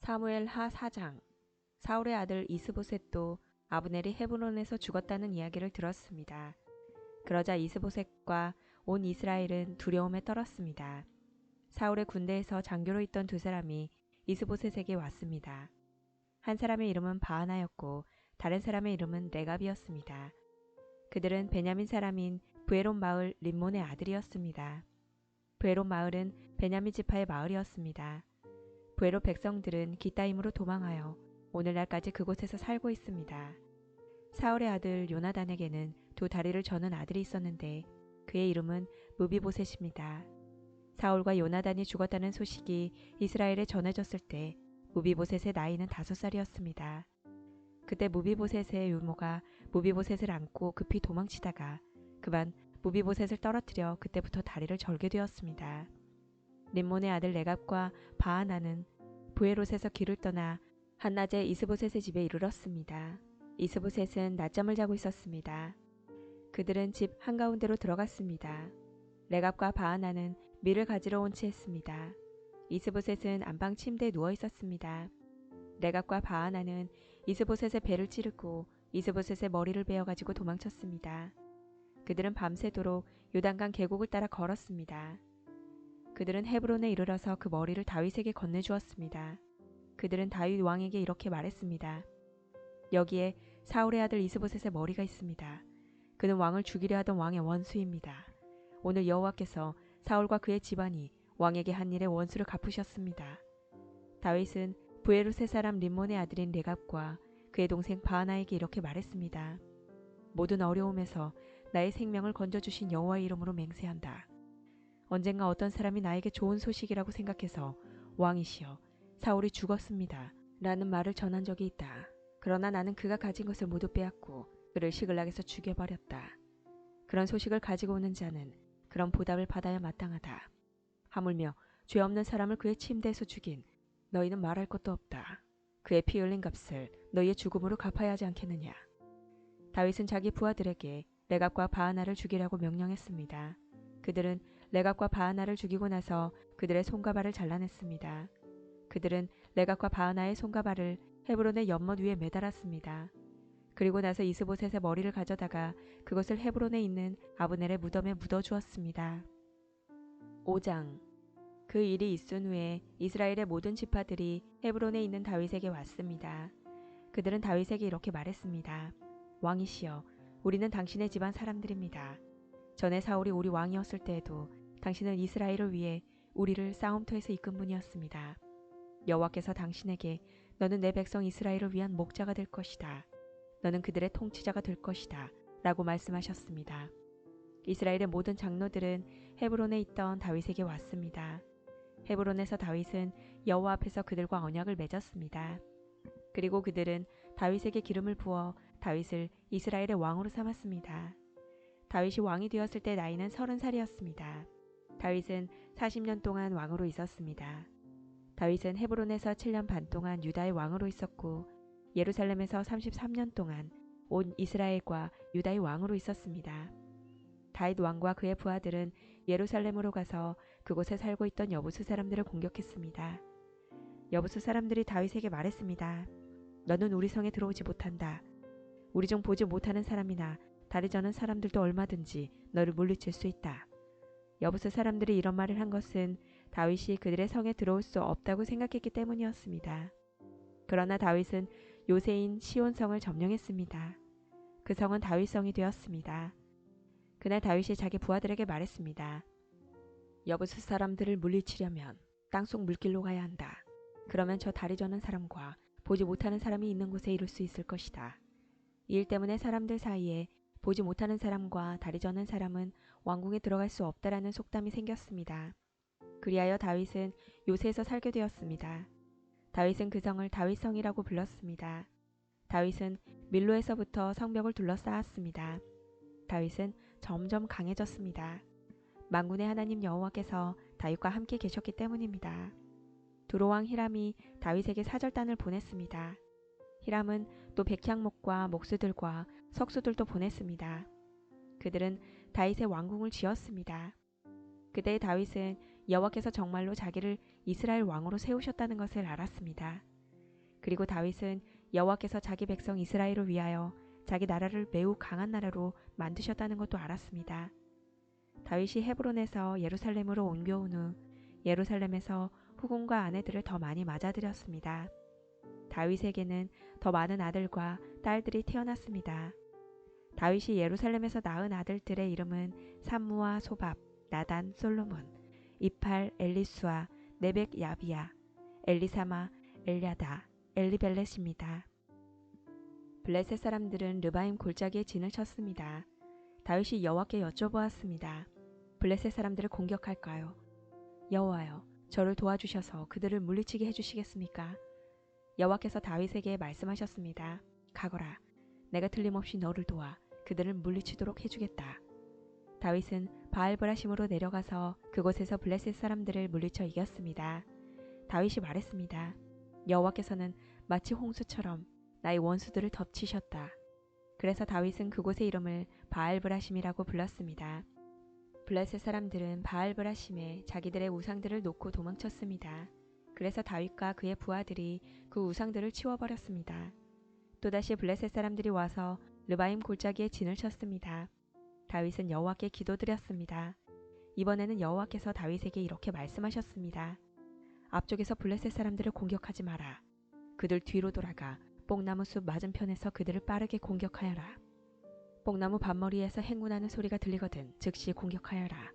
사무엘하 4장. 사울의 아들 이스보셋도 아브넬이 헤브론에서 죽었다는 이야기를 들었습니다. 그러자 이스보셋과 온 이스라엘은 두려움에 떨었습니다. 사울의 군대에서 장교로 있던 두 사람이 이스보셋에게 왔습니다. 한 사람의 이름은 바하나였고 다른 사람의 이름은 레갑이었습니다. 그들은 베냐민 사람인 브에롯 마을 림몬의 아들이었습니다. 브에롯 마을은 베냐민 지파의 마을이었습니다. 브에롯 백성들은 기타임으로 도망하여 오늘날까지 그곳에서 살고 있습니다. 사울의 아들 요나단에게는 두 다리를 저는 아들이 있었는데 그의 이름은 무비보셋입니다. 사울과 요나단이 죽었다는 소식이 이스라엘에 전해졌을 때 무비보셋의 나이는 5살이었습니다. 그때 무비보셋의 유모가 무비보셋을 안고 급히 도망치다가 그만 무비보셋을 떨어뜨려 그때부터 다리를 절게 되었습니다. 림몬의 아들 레갑과 바하나는 브에롯에서 길을 떠나 한낮에 이스보셋의 집에 이르렀습니다. 이스보셋은 낮잠을 자고 있었습니다. 그들은 집 한가운데로 들어갔습니다. 레갑과 바하나는 밀을 가지러 온 채했습니다. 이스보셋은 안방 침대에 누워 있었습니다. 레갑과 바하나는 이스보셋의 배를 찌르고 이스보셋의 머리를 베어가지고 도망쳤습니다. 그들은 밤새도록 요단강 계곡을 따라 걸었습니다. 그들은 헤브론에 이르러서 그 머리를 다윗에게 건네주었습니다. 그들은 다윗 왕에게 이렇게 말했습니다. 여기에 사울의 아들 이스보셋의 머리가 있습니다. 그는 왕을 죽이려 하던 왕의 원수입니다. 오늘 여호와께서 사울과 그의 집안이 왕에게 한 일의 원수를 갚으셨습니다. 다윗은 브에롯의 사람 림몬의 아들인 레갑과 그의 동생 바하나에게 이렇게 말했습니다. 모든 어려움에서 나의 생명을 건져주신 여호와의 이름으로 맹세한다. 언젠가 어떤 사람이 나에게 좋은 소식이라고 생각해서 왕이시여 사울이 죽었습니다 라는 말을 전한 적이 있다. 그러나 나는 그가 가진 것을 모두 빼앗고 그를 시글락에서 죽여버렸다. 그런 소식을 가지고 오는 자는 그런 보답을 받아야 마땅하다. 하물며 죄 없는 사람을 그의 침대에서 죽인 너희는 말할 것도 없다. 그의 피 흘린 값을 너희의 죽음으로 갚아야 하지 않겠느냐. 다윗은 자기 부하들에게 레갑과 바하나를 죽이라고 명령했습니다. 그들은 레갑과 바하나를 죽이고 나서 그들의 손과 발을 잘라냈습니다. 그들은 레갑과 바하나의 손과 발을 헤브론의 연못 위에 매달았습니다. 그리고 나서 이스보셋의 머리를 가져다가 그것을 헤브론에 있는 아브넬의 무덤에 묻어주었습니다. 5장. 그 일이 있은 후에 이스라엘의 모든 지파들이 헤브론에 있는 다윗에게 왔습니다. 그들은 다윗에게 이렇게 말했습니다. 왕이시여, 우리는 당신의 집안 사람들입니다. 전에 사울이 우리 왕이었을 때에도 당신은 이스라엘을 위해 우리를 싸움터에서 이끈 분이었습니다. 여호와께서 당신에게 너는 내 백성 이스라엘을 위한 목자가 될 것이다. 너는 그들의 통치자가 될 것이다. 라고 말씀하셨습니다. 이스라엘의 모든 장로들은 헤브론에 있던 다윗에게 왔습니다. 헤브론에서 다윗은 여호와 앞에서 그들과 언약을 맺었습니다. 그리고 그들은 다윗에게 기름을 부어 다윗을 이스라엘의 왕으로 삼았습니다. 다윗이 왕이 되었을 때 나이는 30살이었습니다. 다윗은 40년 동안 왕으로 있었습니다. 다윗은 헤브론에서 7년 반 동안 유다의 왕으로 있었고 예루살렘에서 33년 동안 온 이스라엘과 유다의 왕으로 있었습니다. 다윗 왕과 그의 부하들은 예루살렘으로 가서 그곳에 살고 있던 여부수 사람들을 공격했습니다. 여부수 사람들이 다윗에게 말했습니다. 너는 우리 성에 들어오지 못한다. 우리 중 보지 못하는 사람이나 다리 저는 사람들도 얼마든지 너를 물리칠 수 있다. 여부수 사람들이 이런 말을 한 것은 다윗이 그들의 성에 들어올 수 없다고 생각했기 때문이었습니다. 그러나 다윗은 요새인 시온성을 점령했습니다. 그 성은 다윗성이 되었습니다. 그날 다윗이 자기 부하들에게 말했습니다. 여부수 사람들을 물리치려면 땅속 물길로 가야 한다. 그러면 저 다리 저는 사람과 보지 못하는 사람이 있는 곳에 이룰 수 있을 것이다. 이 일 때문에 사람들 사이에 보지 못하는 사람과 다리 저는 사람은 왕궁에 들어갈 수 없다라는 속담이 생겼습니다. 그리하여 다윗은 요새에서 살게 되었습니다. 다윗은 그 성을 다윗성이라고 불렀습니다. 다윗은 밀로에서부터 성벽을 둘러싸았습니다. 다윗은 점점 강해졌습니다. 만군의 하나님 여호와께서 다윗과 함께 계셨기 때문입니다. 두로왕 히람이 다윗에게 사절단을 보냈습니다. 히람은 또 백향목과 목수들과 석수들도 보냈습니다. 그들은 다윗의 왕궁을 지었습니다. 그때 다윗은 여호와께서 정말로 자기를 이스라엘 왕으로 세우셨다는 것을 알았습니다. 그리고 다윗은 여호와께서 자기 백성 이스라엘을 위하여 자기 나라를 매우 강한 나라로 만드셨다는 것도 알았습니다. 다윗이 헤브론에서 예루살렘으로 옮겨온 후 예루살렘에서 후궁과 아내들을 더 많이 맞아들였습니다. 다윗에게는 더 많은 아들과 딸들이 태어났습니다. 다윗이 예루살렘에서 낳은 아들들의 이름은 삼무와 소밥, 나단, 솔로몬, 이팔, 엘리수아, 네벡, 야비야, 엘리사마, 엘야다, 엘리벨렛입니다. 블레셋 사람들은 르바임 골짜기에 진을 쳤습니다. 다윗이 여호와께 여쭤보았습니다. 블레셋 사람들을 공격할까요? 여호와여, 저를 도와주셔서 그들을 물리치게 해주시겠습니까? 여호와께서 다윗에게 말씀하셨습니다. 가거라, 내가 틀림없이 너를 도와 그들을 물리치도록 해주겠다. 다윗은 바알브라심으로 내려가서 그곳에서 블레셋 사람들을 물리쳐 이겼습니다. 다윗이 말했습니다. 여호와께서는 마치 홍수처럼 나의 원수들을 덮치셨다. 그래서 다윗은 그곳의 이름을 바알브라심이라고 불렀습니다. 블레셋 사람들은 바알브라심에 자기들의 우상들을 놓고 도망쳤습니다. 그래서 다윗과 그의 부하들이 그 우상들을 치워버렸습니다. 또다시 블레셋 사람들이 와서 르바임 골짜기에 진을 쳤습니다. 다윗은 여호와께 기도드렸습니다. 이번에는 여호와께서 다윗에게 이렇게 말씀하셨습니다. 앞쪽에서 블레셋 사람들을 공격하지 마라. 그들 뒤로 돌아가 뽕나무 숲 맞은편에서 그들을 빠르게 공격하여라. 뽕나무 밭머리에서 행군하는 소리가 들리거든 즉시 공격하여라.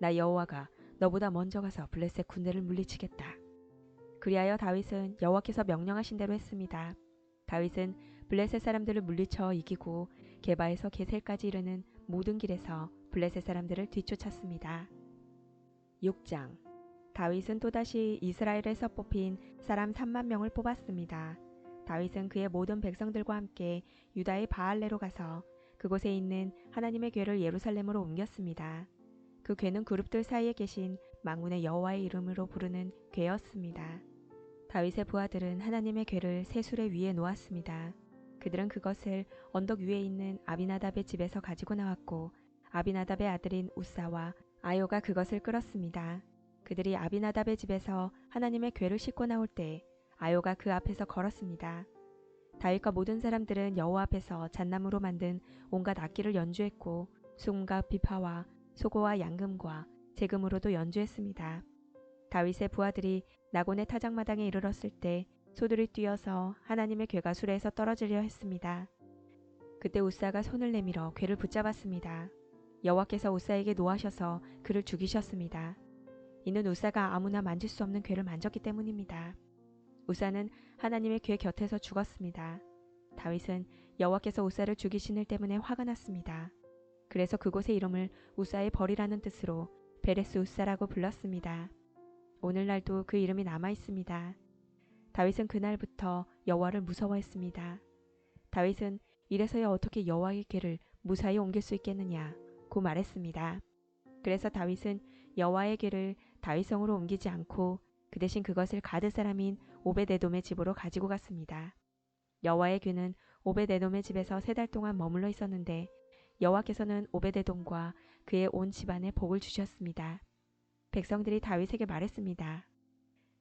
나 여호와가 너보다 먼저 가서 블레셋 군대를 물리치겠다. 그리하여 다윗은 여호와께서 명령하신 대로 했습니다. 다윗은 블레셋 사람들을 물리쳐 이기고 게바에서 게셀까지 이르는 모든 길에서 블레셋 사람들을 뒤쫓았습니다. 6장. 다윗은 또다시 이스라엘에서 뽑힌 사람 3만 명을 뽑았습니다. 다윗은 그의 모든 백성들과 함께 유다의 바알레로 가서 그곳에 있는 하나님의 궤를 예루살렘으로 옮겼습니다. 그 궤는 그룹들 사이에 계신 만군의 여호와의 이름으로 부르는 궤였습니다. 다윗의 부하들은 하나님의 궤를 새 수레 위에 놓았습니다. 그들은 그것을 언덕 위에 있는 아비나답의 집에서 가지고 나왔고 아비나답의 아들인 우사와 아요가 그것을 끌었습니다. 그들이 아비나답의 집에서 하나님의 궤를 싣고 나올 때 아요가 그 앞에서 걸었습니다. 다윗과 모든 사람들은 여호와 앞에서 잣나무로 만든 온갖 악기를 연주했고 숭과 비파와 소고와 양금과 재금으로도 연주했습니다. 다윗의 부하들이 나곤의 타작마당에 이르렀을 때 소들이 뛰어서 하나님의 궤가 수레에서 떨어지려 했습니다. 그때 우사가 손을 내밀어 궤를 붙잡았습니다. 여호와께서 우사에게 노하셔서 그를 죽이셨습니다. 이는 우사가 아무나 만질 수 없는 궤를 만졌기 때문입니다. 우사는 하나님의 궤 곁에서 죽었습니다. 다윗은 여호와께서 우사를 죽이신 일 때문에 화가 났습니다. 그래서 그곳의 이름을 우사의 벌이라는 뜻으로 베레스 우사라고 불렀습니다. 오늘날도 그 이름이 남아 있습니다. 다윗은 그날부터 여호와를 무서워했습니다. 다윗은 이래서야 어떻게 여호와의 궤를 무사히 옮길 수 있겠느냐고 말했습니다. 그래서 다윗은 여호와의 궤를 다윗성으로 옮기지 않고 그 대신 그것을 가드 사람인 오벳에돔의 집으로 가지고 갔습니다. 여호와의 궤는 오벳에돔의 집에서 3달 동안 머물러 있었는데 여호와께서는 오벳에돔과 그의 온 집안에 복을 주셨습니다. 백성들이 다윗에게 말했습니다.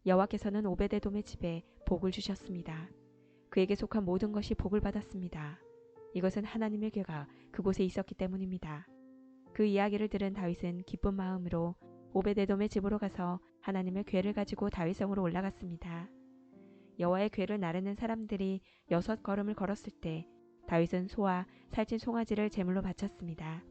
여호와께서는 오벳에돔의 집에 복을 주셨습니다. 그에게 속한 모든 것이 복을 받았습니다. 이것은 하나님의 궤가 그곳에 있었기 때문입니다. 그 이야기를 들은 다윗은 기쁜 마음으로 오벳에돔의 집으로 가서 하나님의 궤를 가지고 다윗성으로 올라갔습니다. 여호와의 궤를 나르는 사람들이 6걸음을 걸었을 때 다윗은 소와 살찐 송아지를 제물로 바쳤습니다.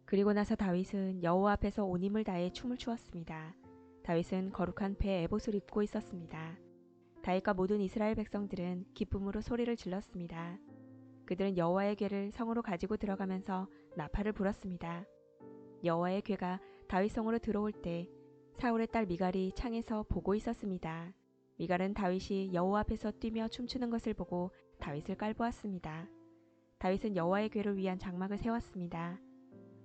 그리고 나서 다윗은 여호와 앞에서 온 힘을 다해 춤을 추었습니다. 다윗은 거룩한 배 에봇을 입고 있었습니다. 다윗과 모든 이스라엘 백성들은 기쁨으로 소리를 질렀습니다. 그들은 여호와의 궤를 성으로 가지고 들어가면서 나팔을 불었습니다. 여호와의 궤가 다윗성으로 들어올 때 사울의 딸 미갈이 창에서 보고 있었습니다. 미갈은 다윗이 여호와 앞에서 뛰며 춤추는 것을 보고 다윗을 깔보았습니다. 다윗은 여호와의 궤를 위한 장막을 세웠습니다.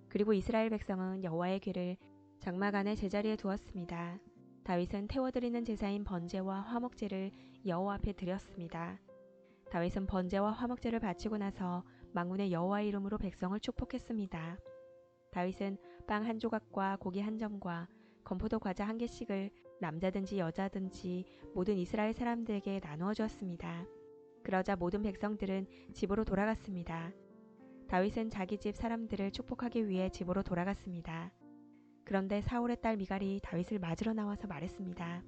그리고 이스라엘 백성은 여호와의 궤를 장막 안에 제자리에 두었습니다. 다윗은 태워드리는 제사인 번제와 화목제를 여호와 앞에 드렸습니다. 다윗은 번제와 화목제를 바치고 나서 만군의 여호와의 이름으로 백성을 축복했습니다. 다윗은 빵 한 조각과 고기 한 점과 건포도 과자 한 개씩을 남자든지 여자든지 모든 이스라엘 사람들에게 나누어 주었습니다. 그러자 모든 백성들은 집으로 돌아갔습니다. 다윗은 자기 집 사람들을 축복하기 위해 집으로 돌아갔습니다. 그런데 사울의 딸 미갈이 다윗을 맞으러 나와서 말했습니다.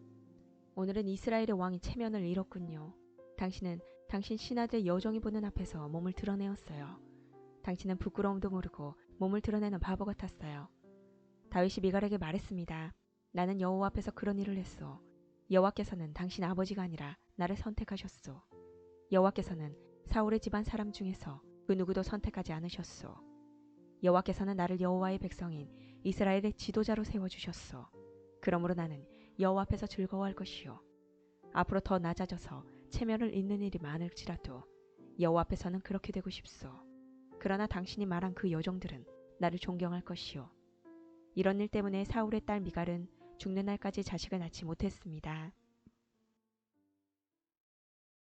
오늘은 이스라엘의 왕이 체면을 잃었군요. 당신은 당신 신하들 여종이 보는 앞에서 몸을 드러내었어요. 당신은 부끄러움도 모르고 몸을 드러내는 바보 같았어요. 다윗이 미갈에게 말했습니다. 나는 여호와 앞에서 그런 일을 했소. 여호와께서는 당신 아버지가 아니라 나를 선택하셨소. 여호와께서는 사울의 집안 사람 중에서 그 누구도 선택하지 않으셨소. 여호와께서는 나를 여호와의 백성인 이스라엘의 지도자로 세워주셨소. 그러므로 나는 여호와 앞에서 즐거워할 것이요. 앞으로 더 낮아져서 체면을 잃는 일이 많을지라도 여호와 앞에서는 그렇게 되고 싶소. 그러나 당신이 말한 그 여종들은 나를 존경할 것이요. 이런 일 때문에 사울의 딸 미갈은 죽는 날까지 자식을 낳지 못했습니다.